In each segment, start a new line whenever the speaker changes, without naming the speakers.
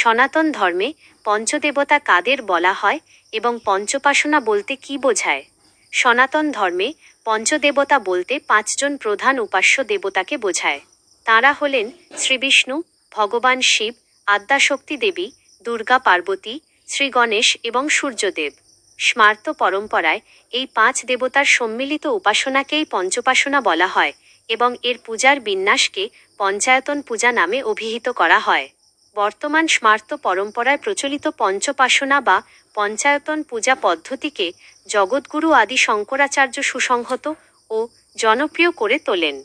সনাতন ধর্মে পঞ্চদেবতা কাদের বলা হয় এবং পঞ্চোপাসনা বলতে কী বোঝায়? সনাতন ধর্মে পঞ্চদেবতা বলতে ৫ জন প্রধান উপাস্য দেবতাকে বোঝায়। তাঁরা হলেন শ্রীবিষ্ণু, ভগবান শিব, আদ্যাশক্তি দেবী, দুর্গা পার্বতী, শ্রী গণেশ এবং সূর্যদেব। স্মার্ত পরম্পরায় এই ৫ দেবতার সম্মিলিত উপাসনাকেই পঞ্চোপাসনা বলা হয় এবং এর পূজার বিন্যাসকে পঞ্চায়তন পূজা নামে অভিহিত করা হয়। বর্তমান স্মার্ত পরম্পরায় প্রচলিত পঞ্চোপাসনা বা পঞ্চায়তন পূজা পদ্ধতিকে জগদ্গুরু আদি শঙ্করাচার্য সুসংহত ও জনপ্রিয় করে তোলেন।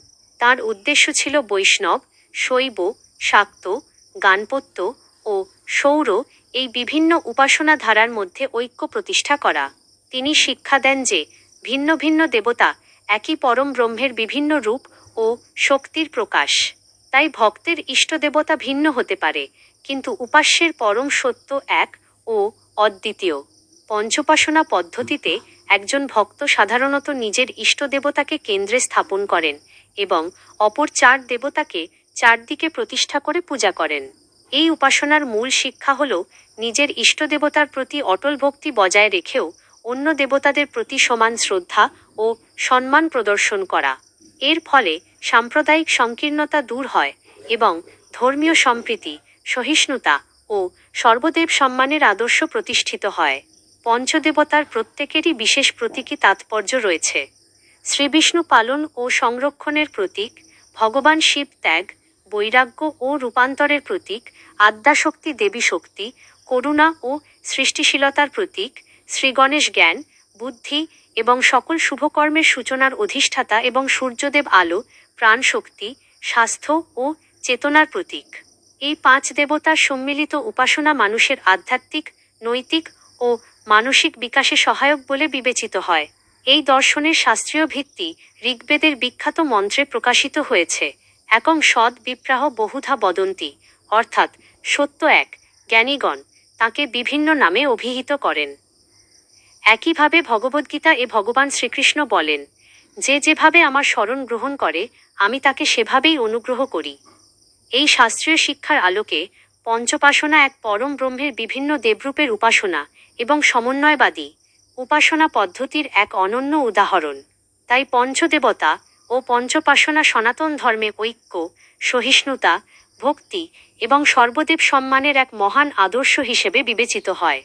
তাঁর উদ্দেশ্য ছিল বৈষ্ণব, শৈব, শাক্ত, গাণপত্য ও সৌর এই বিভিন্ন উপাসনা ধারার মধ্যে ঐক্য প্রতিষ্ঠা করা। তিনি শিক্ষা দেন যে ভিন্ন ভিন্ন দেবতা একই পরম ব্রহ্মের বিভিন্ন রূপ ও শক্তির প্রকাশ। তাই ভক্তের ইষ্টদেবতা ভিন্ন হতে পারে, কিন্তু উপাস্যের পরম সত্য এক ও অদ্বিতীয়। পঞ্চোপাসনা পদ্ধতিতে একজন ভক্ত সাধারণত নিজের ইষ্টদেবতাকে কেন্দ্রে স্থাপন করেন এবং অপর ৪ দেবতাকে চারদিকে প্রতিষ্ঠা করে পূজা করেন। এই উপাসনার মূল শিক্ষা হল নিজের ইষ্টদেবতার প্রতি অটল ভক্তি বজায় রেখেও অন্য দেবতাদের প্রতি সমান শ্রদ্ধা ও সম্মান প্রদর্শন করা। এর ফলে সাম্প্রদায়িক সংকীর্ণতা দূর হয় এবং ধর্মীয় সম্প্রীতি, সহিষ্ণুতা ও সর্বদেব সম্মানের আদর্শ প্রতিষ্ঠিত হয়। পঞ্চদেবতার প্রত্যেকেরই বিশেষ প্রতীকী তাৎপর্য রয়েছে। শ্রীবিষ্ণু পালন ও সংরক্ষণের প্রতীক, ভগবান শিব ত্যাগ, বৈরাগ্য ও রূপান্তরের প্রতীক, আদ্যাশক্তি দেবী শক্তি, করুণা ও সৃষ্টিশীলতার প্রতীক, শ্রীগণেশ জ্ঞান, বুদ্ধি এবং সকল শুভকর্মের সূচনার অধিষ্ঠাতা এবং সূর্যদেব আলো, প্রাণশক্তি, স্বাস্থ্য ও চেতনার প্রতীক। এই ৫ দেবতার সম্মিলিত উপাসনা মানুষের আধ্যাত্মিক, নৈতিক ও মানসিক বিকাশে সহায়ক বলে বিবেচিত হয়। এই দর্শনের শাস্ত্রীয় ভিত্তি ঋগ্বেদের বিখ্যাত মন্ত্রে প্রকাশিত হয়েছে। একং সৎ বিপ্রাহ বহুধা বদন্তি, অর্থাৎ সত্য এক, জ্ঞানীগণ তাকে বিভিন্ন নামে অভিহিত করেন। একইভাবে ভগবদ্গীতা ভগবান শ্রীকৃষ্ণ বলেন, যে যেভাবে আমার শরণ গ্রহণ করে আমি তাকে সেভাবেই অনুগ্রহ করি। এই শাস্ত্রীয় শিক্ষার আলোকে পঞ্চোপাসনা এক পরম ব্রহ্মের বিভিন্ন দেবরূপের উপাসনা এবং সমন্বয়বাদী উপাসনা পদ্ধতির এক অনন্য উদাহরণ। তাই পঞ্চদেবতা ও পঞ্চোপাসনা সনাতন ধর্মে ঐক্য, সহিষ্ণুতা, ভক্তি এবং সর্বদেব সম্মানের এক মহান আদর্শ হিসেবে বিবেচিত হয়।